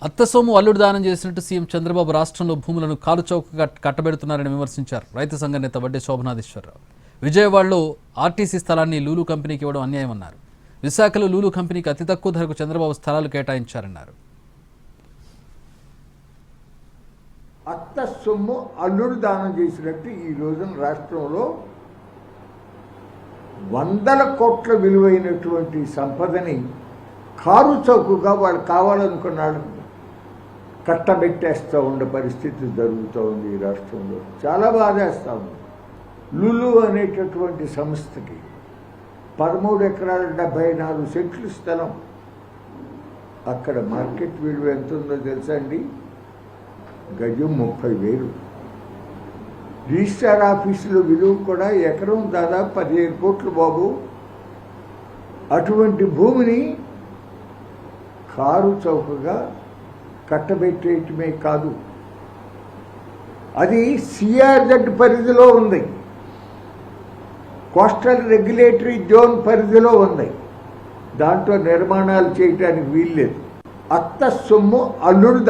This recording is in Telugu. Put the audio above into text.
అత్తసొమ్ము అల్లుడు దానం చేసినట్టు సీఎం చంద్రబాబు రాష్ట్రంలో భూములను కాలుచౌకగా కట్టబెడుతున్నారని విమర్శించారు రైతు సంఘ నేత వడ్డే శోభనాధీశ్వరరావు. విజయవాడలో ఆర్టీసీ స్థలాన్ని లూలు కంపెనీకి ఇవ్వడం అన్యాయమన్నారు. విశాఖలో లూలు కంపెనీకి అతి తక్కువ ధరకు చంద్రబాబు స్థలాలు కేటాయించారన్నారు. అత్త సొమ్ము అల్లుడు దానం చేసినట్టు ఈ రోజున రాష్ట్రంలో వందల కోట్ల విలువైనటువంటి సంపదని కారు చౌకగా వాళ్ళు కావాలనుకున్నాడు కట్టబెట్టేస్తూ ఉండే పరిస్థితి జరుగుతూ ఉంది ఈ రాష్ట్రంలో. చాలా బాధేస్తూ ఉంది. లులు అనేటటువంటి సంస్థకి 13 ఎకరాల 74 సెంట్లు స్థలం. అక్కడ మార్కెట్ విలువ ఎంత ఉందో తెలుసా అండి? గజం 30,000. రిజిస్ట్రార్ ఆఫీసులో విలువ కూడా ఎకరం దాదాపు 15 కోట్లు బాబు. అటువంటి భూమిని కారు చౌకగా కట్టబెట్టేయటమే కాదు, అది సిఆర్జెడ్ పరిధిలో ఉంది, కోస్టల్ రెగ్యులేటరీ జోన్ పరిధిలో ఉంది. దాంట్లో నిర్మాణాలు చేయడానికి వీల్లేదు. అత్త సొమ్ము అల్లుడు